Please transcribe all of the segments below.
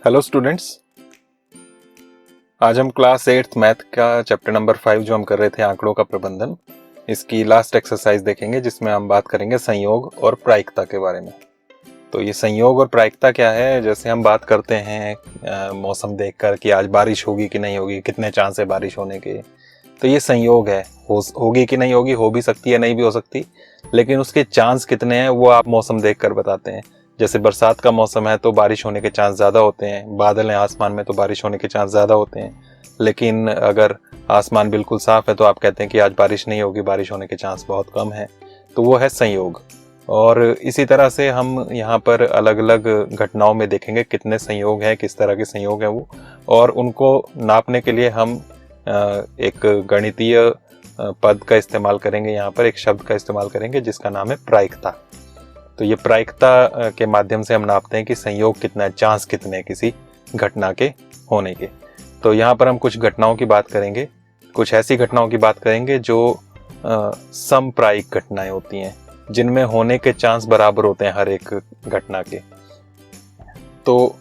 Hello students, आज हम class 8th math का चैप्टर नंबर 5 जो हम कर रहे थे आंकड़ों का प्रबंधन, इसकी लास्ट एक्सरसाइज देखेंगे जिसमें हम बात करेंगे संयोग और प्रायिकता के बारे में। तो ये संयोग और प्रायिकता क्या है? जैसे हम बात करते हैं मौसम देखकर कि आज बारिश होगी कि नहीं होगी, कितने चांस है बारिश होने के, तो ये संयोग है। होगी कि नहीं होगी, हो भी सकती है, नहीं भी हो सकती, लेकिन उसके चांस कितने हैं वो आप मौसम देखकर बताते हैं। जैसे बरसात का मौसम है तो बारिश होने के चांस ज़्यादा होते हैं, बादल हैं आसमान में तो बारिश होने के चांस ज़्यादा होते हैं। लेकिन अगर आसमान बिल्कुल साफ है तो आप कहते हैं कि आज बारिश नहीं होगी, बारिश होने के चांस बहुत कम है। तो वो है संयोग। और इसी तरह से हम यहाँ पर अलग अलग घटनाओं में देखेंगे कितने संयोग हैं, किस तरह के संयोग हैं वो, और उनको नापने के लिए हम एक गणितीय पद का इस्तेमाल करेंगे। यहाँ पर एक शब्द का इस्तेमाल करेंगे जिसका नाम है प्रायिकता। तो ये प्रायिकता के माध्यम से हम नापते हैं कि संयोग कितना है, चांस कितने हैं किसी घटना के होने के। तो यहाँ पर हम कुछ घटनाओं की बात करेंगे, कुछ ऐसी घटनाओं की बात करेंगे जो समप्रायिक घटनाएं होती हैं, जिनमें होने के चांस बराबर होते हैं हर एक घटना के। तो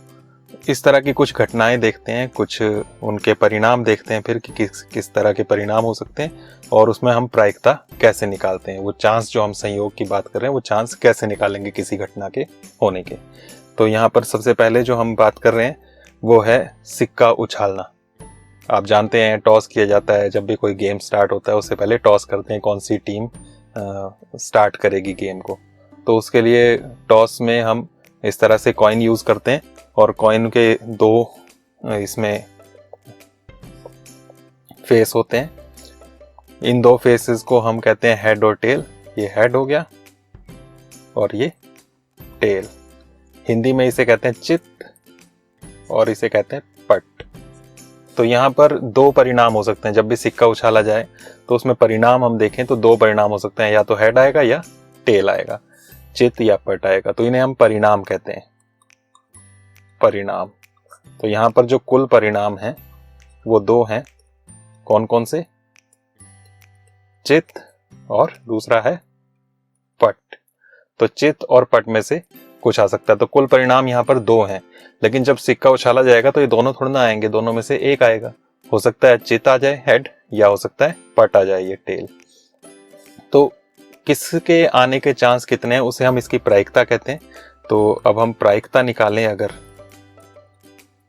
इस तरह की कुछ घटनाएं देखते हैं, कुछ उनके परिणाम देखते हैं फिर कि किस तरह के परिणाम हो सकते हैं, और उसमें हम प्रायिकता कैसे निकालते हैं। वो चांस जो हम संयोग की बात कर रहे हैं वो चांस कैसे निकालेंगे किसी घटना के होने के। तो यहाँ पर सबसे पहले जो हम बात कर रहे हैं वो है सिक्का उछालना। आप जानते हैं टॉस किया जाता है जब भी कोई गेम स्टार्ट होता है, उससे पहले टॉस करते हैं कौन सी टीम स्टार्ट करेगी गेम को। तो उसके लिए टॉस में हम इस तरह से कॉइन यूज करते हैं, और कॉइन के दो इसमें फेस होते हैं। इन दो फेसेस को हम कहते हैं हेड और टेल। ये हेड हो गया और ये टेल। हिंदी में इसे कहते हैं चित्त और इसे कहते हैं पट। तो यहाँ पर दो परिणाम हो सकते हैं। जब भी सिक्का उछाला जाए तो उसमें परिणाम हम देखें तो दो परिणाम हो सकते हैं, या तो हेड आएगा या टेल आएगा, चित्त या पट आएगा। तो इन्हें हम परिणाम कहते हैं, परिणाम। तो यहाँ पर जो कुल परिणाम हैं वो दो हैं। कौन कौन से? चित्त और दूसरा है पट। तो चित्त और पट में से कुछ आ सकता है। तो कुल परिणाम यहाँ पर दो हैं, लेकिन जब सिक्का उछाला जाएगा तो ये दोनों थोड़ा ना आएंगे, दोनों में से एक आएगा। हो सकता है चित्त आ जाए हेड, या हो सकता है पट आ जाए ये टेल। तो किसके आने के चांस कितने हैं उसे हम इसकी प्रायिकता कहते हैं। तो अब हम प्रायिकता निकालें, अगर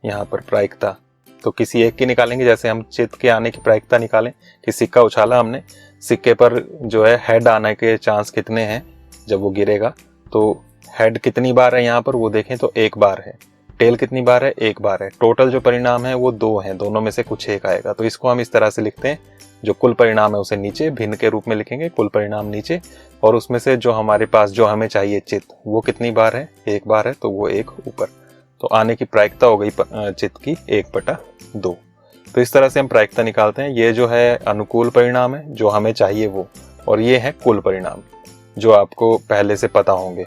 यहाँ पर प्रायिकता तो किसी एक की निकालेंगे। जैसे हम चित्त के आने की प्रायिकता निकालें कि सिक्का उछाला हमने, सिक्के पर जो है हेड आने के चांस कितने हैं जब वो गिरेगा। तो हेड कितनी बार है यहाँ पर वो देखें तो एक बार है, टेल कितनी बार है, एक बार है। टोटल जो परिणाम है वो दो हैं, दोनों में से कुछ एक आएगा। तो इसको हम इस तरह से लिखते हैं, जो कुल परिणाम है उसे नीचे भिन्न के रूप में लिखेंगे, कुल परिणाम नीचे, और उसमें से जो हमारे पास जो हमें चाहिए चित्त वो कितनी बार है, एक बार है, तो वो एक ऊपर। तो आने की प्रायिकता हो गई चित्त की 1/2। तो इस तरह से हम प्रायिकता निकालते हैं। ये जो है अनुकूल परिणाम है जो हमें चाहिए वो, और ये है कुल परिणाम जो आपको पहले से पता होंगे।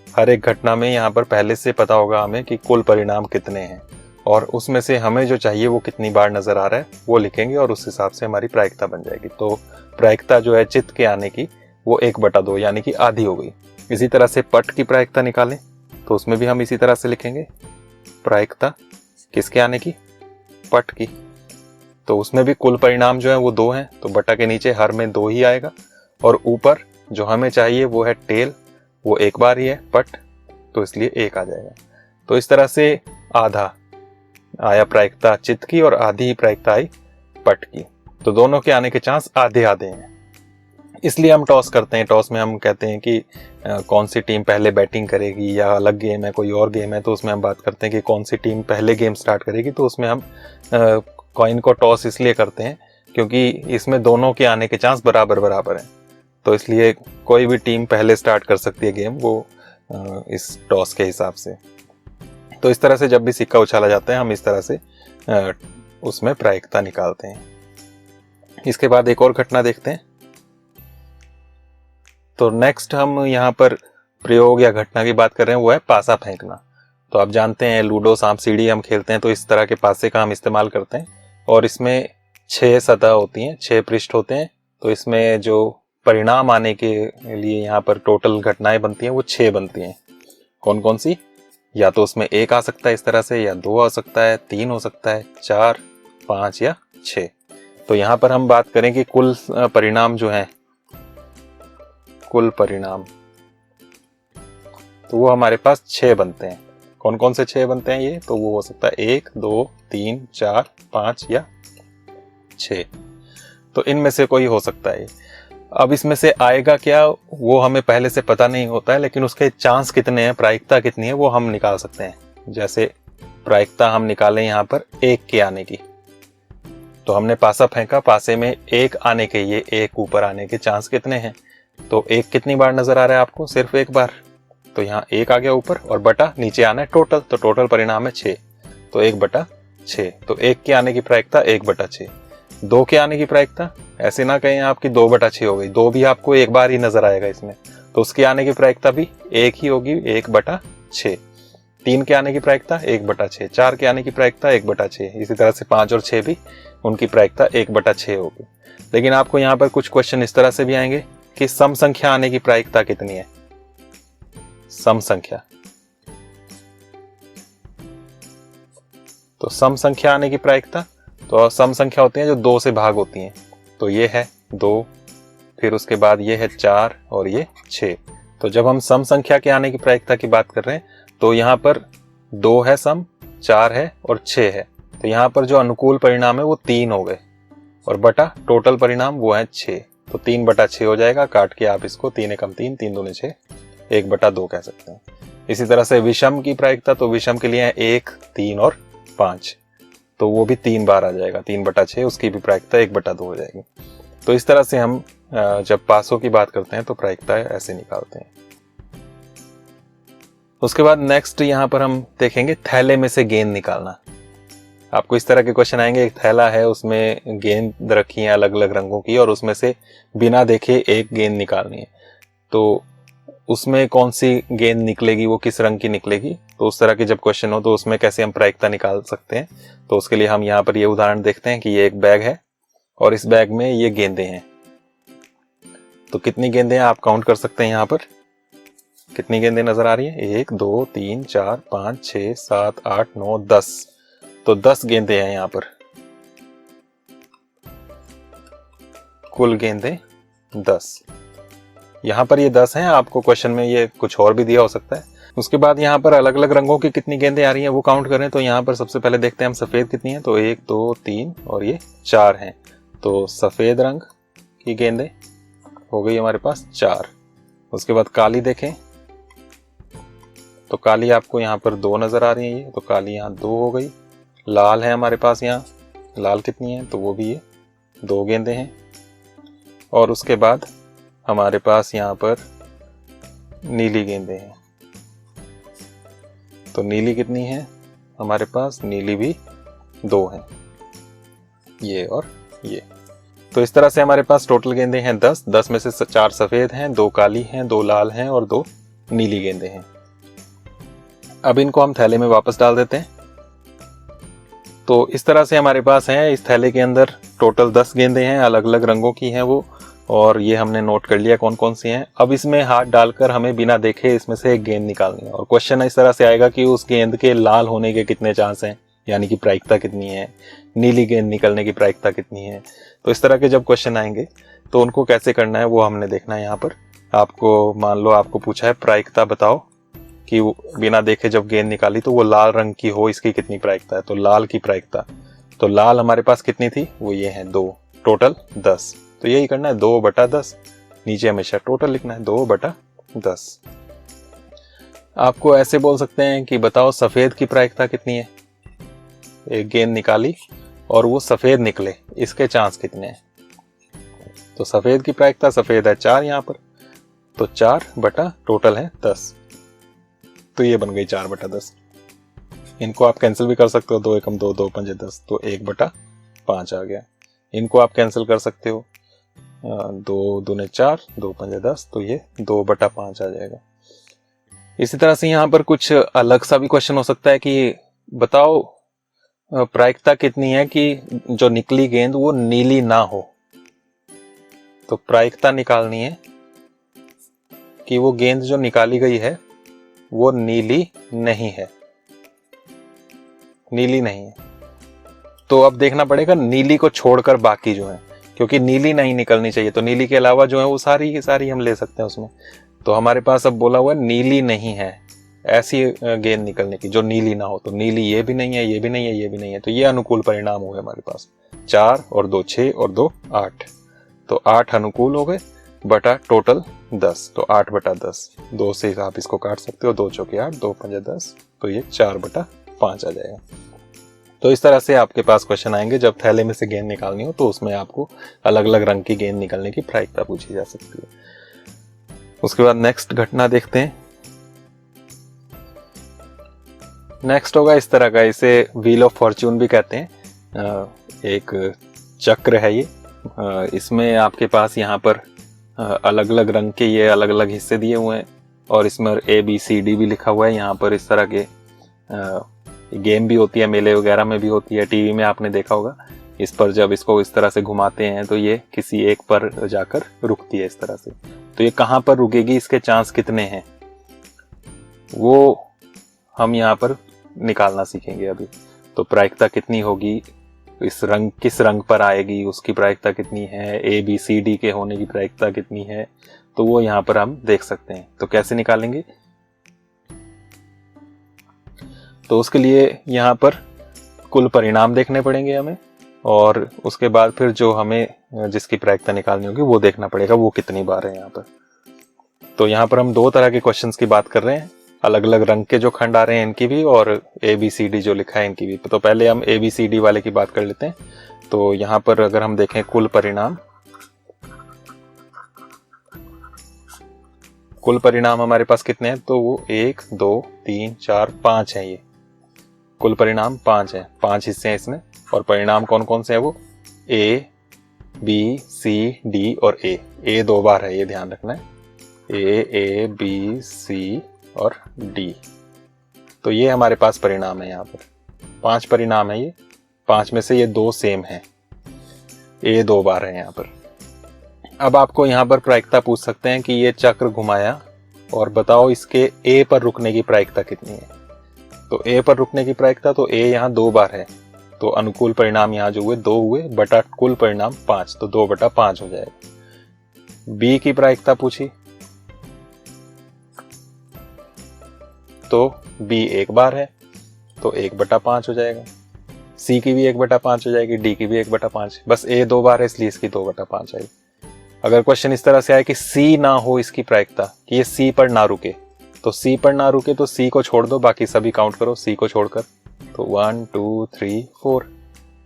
हर एक घटना में यहाँ पर पहले से पता होगा हमें कि कुल परिणाम कितने हैं, और उसमें से हमें जो चाहिए वो कितनी बार नजर आ रहा है वो लिखेंगे, और उस हिसाब से हमारी प्रायिकता बन जाएगी। तो प्रायिकता जो है चित्त के आने की वो 1/2 यानी कि आधी हो गई। इसी तरह से पट की प्रायिकता निकालें तो उसमें भी हम इसी तरह से लिखेंगे, प्रायिकता किसके आने की, पट की। तो उसमें भी कुल परिणाम जो है वो दो हैं, तो बटा के नीचे हर में दो ही आएगा, और ऊपर जो हमें चाहिए वो है टेल, वो एक बार ही है पट, तो इसलिए एक आ जाएगा। तो इस तरह से आधा आया प्रायिकता चित्त की और आधी ही प्रायिकता आई पट की। तो दोनों के आने के चांस आधे आधे हैं, इसलिए हम टॉस करते हैं। टॉस में हम कहते हैं कि कौन सी टीम पहले बैटिंग करेगी, या अलग गेम है कोई और गेम है तो उसमें हम बात करते हैं कि कौन सी टीम पहले गेम स्टार्ट करेगी। तो उसमें हम कॉइन को टॉस इसलिए करते हैं क्योंकि इसमें दोनों के आने के चांस बराबर बराबर हैं। तो इसलिए कोई भी टीम पहले स्टार्ट कर सकती है गेम, वो इस टॉस के हिसाब से। तो इस तरह से जब भी सिक्का उछाला जाता है हम इस तरह से उसमें प्रायिकता निकालते हैं। इसके बाद एक और घटना देखते हैं। तो नेक्स्ट हम यहाँ पर प्रयोग या घटना की बात कर रहे हैं, वो है पासा फेंकना। तो आप जानते हैं लूडो सांप सीढ़ी हम खेलते हैं तो इस तरह के पासे का हम इस्तेमाल करते हैं, और इसमें 6 सतह होती हैं, 6 पृष्ठ होते हैं। तो इसमें जो परिणाम आने के लिए यहाँ पर टोटल घटनाएं बनती हैं वो 6 बनती हैं। कौन कौन सी? या तो उसमें 1 आ सकता है इस तरह से, या 2 आ सकता है, 3 हो सकता है, 4, 5 या 6। तो यहाँ पर हम बात करें कि कुल परिणाम जो है, कुल परिणाम, तो वो हमारे पास 6 बनते हैं। कौन कौन से 6 बनते हैं ये? तो वो हो सकता है 1, 2, 3, 4, 5 या 6। तो इनमें से कोई हो सकता है। अब इसमें से आएगा क्या वो हमें पहले से पता नहीं होता है, लेकिन उसके चांस कितने हैं, प्रायिकता कितनी है, वो हम निकाल सकते हैं। जैसे प्रायिकता हम निकालें यहाँ पर 1 के आने की, तो हमने पासा फेंका, पासे में 1 आने के, ये 1 ऊपर आने के चांस कितने हैं? तो 1 कितनी बार नजर आ रहा है आपको? सिर्फ 1 बार। तो यहाँ 1 आ गया ऊपर, और बटा नीचे आना है टोटल, तो टोटल परिणाम है 6, तो 1/6। तो 1 के आने की प्रायिकता 1/6। 2 के आने की प्रायिकता, ऐसे ना कहें आपकी 2/6 हो गई, 2 भी आपको 1 बार ही नजर आएगा इसमें, तो उसके आने की प्रायिकता भी 1 ही होगी, 1/6। 3 के आने की प्रायिकता 1/6, 4 के आने की प्रायिकता 1/6, इसी तरह से 5 और 6 भी उनकी प्रायिकता 1/6 होगी। लेकिन आपको यहाँ पर कुछ क्वेश्चन इस तरह से भी आएंगे कि सम संख्या आने की प्रायिकता कितनी है? सम संख्या, तो सम संख्या आने की प्रायिकता, तो सम संख्या होती है जो 2 से भाग होती हैं। तो ये है 2, फिर उसके बाद ये है 4 और ये 6। तो जब हम सम संख्या के आने की प्रायिकता की बात कर रहे हैं, तो यहाँ पर 2 है सम, 4 है और 6 है। तो यहाँ पर जो अनुकूल परिणाम है वो 3 हो गए, और बटा टोटल परिणाम वो है 6। तो 3/6 हो जाएगा, काट के आप इसको 3 एकम 3, 3 दूने 6, 1/2 कह सकते हैं। इसी तरह से विषम की प्रायिकता, तो विषम के लिए है 1, 3 और 5, तो वो भी 3 बार आ जाएगा, 3/6, उसकी भी प्रायिकता 1/2 हो जाएगी। तो इस तरह से हम जब पासों की बात करते हैं तो प्रायिकता ऐसे निकालते हैं। उसके बाद नेक्स्ट यहाँ पर हम देखेंगे थैले में से गेंद निकालना। आपको इस तरह के क्वेश्चन आएंगे, एक थैला है, उसमें गेंद रखी है अलग अलग रंगों की, और उसमें से बिना देखे एक गेंद निकालनी है। तो उसमें कौन सी गेंद निकलेगी, वो किस रंग की निकलेगी? तो उस तरह के जब क्वेश्चन हो तो उसमें कैसे हम प्रायिकता निकाल सकते हैं? तो उसके लिए हम यहाँ पर ये उदाहरण देखते हैं कि ये एक बैग है और इस बैग में ये गेंदें हैं। तो कितनी गेंदें आप काउंट कर सकते हैं, यहाँ पर कितनी गेंदें नजर आ रही है? 1, 2, 3, 4, 5, 6, 7, 8, 9, 10। तो 10 गेंदें हैं यहाँ पर, कुल गेंदें 10। यहाँ पर ये 10 हैं, आपको क्वेश्चन में ये कुछ और भी दिया हो सकता है। उसके बाद यहाँ पर अलग अलग रंगों की कितनी गेंदें आ रही हैं वो काउंट करें, तो यहाँ पर सबसे पहले देखते हैं हम सफेद कितनी है। तो 1, 2, 3 और ये 4 हैं। तो सफेद रंग की गेंदें हो गई हमारे पास 4। उसके बाद काली देखें, तो काली आपको यहाँ पर 2 नजर आ रही है, ये तो काली यहाँ 2 हो गई। लाल है हमारे पास, यहाँ लाल कितनी है? तो वो भी ये 2 गेंदें हैं। और उसके बाद हमारे पास यहाँ पर नीली गेंदें हैं। तो नीली कितनी है हमारे पास? नीली भी 2 हैं, ये और ये। तो इस तरह से हमारे पास टोटल गेंदें हैं 10। 10 में से 4 सफेद हैं, 2 काली हैं, 2 लाल हैं और 2 नीली गेंदें हैं। अब इनको हम थैले में वापस डाल देते हैं। तो इस तरह से हमारे पास है, इस थैले के अंदर टोटल 10 गेंदें हैं, अलग अलग रंगों की हैं वो, और ये हमने नोट कर लिया कौन कौन सी हैं। अब इसमें हाथ डालकर हमें बिना देखे इसमें से एक गेंद निकालनी है, और क्वेश्चन इस तरह से आएगा कि उस गेंद के लाल होने के कितने चांस हैं, यानी कि प्रायिकता कितनी है, नीली गेंद निकलने की प्रायिकता कितनी है। तो इस तरह के जब क्वेश्चन आएंगे तो उनको कैसे करना है वो हमने देखना है। यहाँ पर आपको मान लो आपको पूछा है प्रायिकता बताओ कि बिना देखे जब गेंद निकाली तो वो लाल रंग की हो, इसकी कितनी प्रायिकता है। तो लाल की प्रायिकता, तो लाल हमारे पास कितनी थी? वो ये है 2, टोटल 10। तो यही करना है 2/10, नीचे हमेशा टोटल लिखना है 2/10। आपको ऐसे बोल सकते हैं कि बताओ सफेद की प्रायिकता कितनी है। एक गेंद निकाली और वो सफेद निकले, इसके चांस कितने हैं? तो सफेद की प्रायिकता, सफेद है 4 यहाँ पर, तो 4 बटा टोटल है 10। तो ये बन गई 4/10। इनको आप कैंसिल भी कर सकते हो, 2 एकम 2, 2 पंजे 10, तो 1/5 आ गया। इनको आप कैंसिल कर सकते हो, 2 दूने 4, 2 पंजे 10, तो ये 2/5 आ जाएगा। इसी तरह से यहाँ पर कुछ अलग सा भी क्वेश्चन हो सकता है कि बताओ प्रायिकता कितनी है कि जो निकली गेंद वो नीली ना हो। तो प्रायिकता निकालनी है कि वो गेंद जो निकाली गई है वो नीली नहीं है, नीली नहीं है। तो अब देखना पड़ेगा नीली को छोड़कर बाकी जो है, क्योंकि नीली नहीं निकलनी चाहिए, तो नीली के अलावा जो है वो सारी की सारी हम ले सकते हैं उसमें। तो हमारे पास अब बोला हुआ नीली नहीं है, ऐसी गेंद निकलने की जो नीली ना हो। तो नीली ये भी नहीं है, ये भी नहीं है, ये भी नहीं है, तो ये अनुकूल परिणाम हो गए हमारे पास। 4 और 2 6 और 2 8, तो 8 अनुकूल हो गए बटा टोटल 10, तो 8 बटा 10। 2 से आप इसको काट सकते हो, 2 चौके 8, 2 पंजे 10, तो ये 4 बटा 5 आ जाएगा। तो इस तरह से आपके पास क्वेश्चन आएंगे जब थैले में से गेंद निकालनी हो, तो उसमें आपको अलग अलग रंग की गेंद निकलने की प्रायिकता पूछी जा सकती है। उसके बाद नेक्स्ट घटना देखते हैं। नेक्स्ट होगा इस तरह का, इसे व्हील ऑफ फॉर्च्यून भी कहते हैं। एक चक्र है ये, इसमें आपके पास यहाँ पर अलग अलग रंग के ये अलग अलग हिस्से दिए हुए हैं, और इसमें ABCD भी लिखा हुआ है। यहाँ पर इस तरह के गेम भी होती है, मेले वगैरह में भी होती है, टीवी में आपने देखा होगा। इस पर जब इसको इस तरह से घुमाते हैं तो ये किसी एक पर जाकर रुकती है इस तरह से। तो ये कहाँ पर रुकेगी, इसके चांस कितने हैं, वो हम यहाँ पर निकालना सीखेंगे अभी। तो प्रायिकता कितनी होगी, इस रंग किस रंग पर आएगी, उसकी प्रायिकता कितनी है, ABCD के होने की प्रायिकता कितनी है, तो वो यहाँ पर हम देख सकते हैं। तो कैसे निकालेंगे, तो उसके लिए यहाँ पर कुल परिणाम देखने पड़ेंगे हमें, और उसके बाद फिर जो हमें जिसकी प्रायिकता निकालनी होगी वो देखना पड़ेगा वो कितनी बार है यहाँ पर। तो यहाँ पर हम 2 तरह के क्वेश्चंस की बात कर रहे हैं, अलग अलग रंग के जो खंड आ रहे हैं इनकी भी, और ABCD जो लिखा है इनकी भी। तो पहले हम ABCD वाले की बात कर लेते हैं। तो यहाँ पर अगर हम देखें कुल परिणाम हमारे पास कितने हैं, तो वो 1 2 3 4 5 है। ये कुल परिणाम 5 है, 5 हिस्से हैं इसमें, और परिणाम कौन कौन से हैं, वो A B C D और A 2 बार है, ये ध्यान रखना है, A B C और D। तो ये हमारे पास परिणाम है, यहाँ पर 5 परिणाम है ये, 5 में से ये 2 सेम है, A 2 बार है यहाँ पर। अब आपको यहाँ पर प्रायिकता पूछ सकते हैं कि ये चक्र घुमाया और बताओ इसके A पर रुकने की प्रायिकता कितनी है। तो A पर रुकने की प्रायिकता, तो A यहाँ 2 बार है, तो अनुकूल परिणाम यहाँ जो हुए 2 हुए बटा कुल परिणाम 5, तो 2 बटा 5 हो जाएगा। B की प्रायिकता पूछी, तो B 1 बार है, तो 1 बटा 5 हो जाएगा। C की भी 1 बटा 5 हो जाएगी, D की भी 1 बटा 5, बस A 2 बार है इसलिए इसकी 2 बटा 5 आएगी। अगर क्वेश्चन इस तरह से आए कि C ना हो इसकी प्रायिकता, कि ये C पर ना रुके, तो C पर ना रुके तो C को छोड़ दो, बाकी सभी काउंट करो C को छोड़कर, तो 1 2 3 4,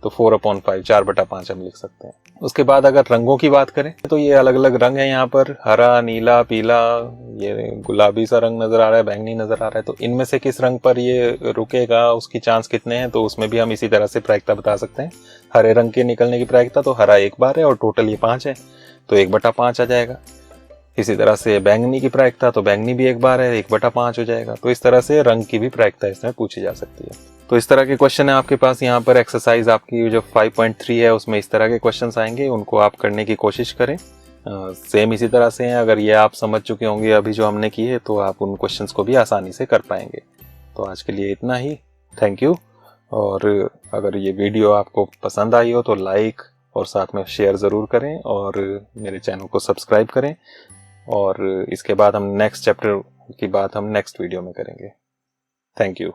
तो 4/5, 4 बटा 5 हम लिख सकते हैं। उसके बाद अगर रंगों की बात करें तो ये अलग अलग रंग है, यहाँ पर हरा, नीला, पीला, ये गुलाबी सा रंग नजर आ रहा है, बैंगनी नजर आ रहा है। तो इनमें से किस रंग पर ये रुकेगा, उसकी चांस कितने हैं, तो उसमें भी हम इसी तरह से प्रायिकता बता सकते हैं। हरे रंग के निकलने की प्रायिकता, तो हरा 1 बार है और टोटल ये 5 है, तो 1 बटा 5 आ जाएगा। इसी तरह से बैंगनी की प्रायिकता, तो बैंगनी भी 1 बार है, 1 बटा 5 हो जाएगा। तो इस तरह से रंग की भी प्रायिकता इसमें पूछी जा सकती है। तो इस तरह के क्वेश्चन है आपके पास। यहाँ पर एक्सरसाइज आपकी जो 5.3 है उसमें इस तरह के क्वेश्चंस आएंगे, उनको आप करने की कोशिश करें। सेम इसी तरह से हैं, अगर ये आप समझ चुके होंगे अभी जो हमने की है, तो आप उन क्वेश्चंस को भी आसानी से कर पाएंगे। तो आज के लिए इतना ही, थैंक यू। और अगर ये वीडियो आपको पसंद आई हो तो लाइक और साथ में शेयर ज़रूर करें, और मेरे चैनल को सब्सक्राइब करें। और इसके बाद हम नेक्स्ट चैप्टर की बात हम नेक्स्ट वीडियो में करेंगे। Thank you.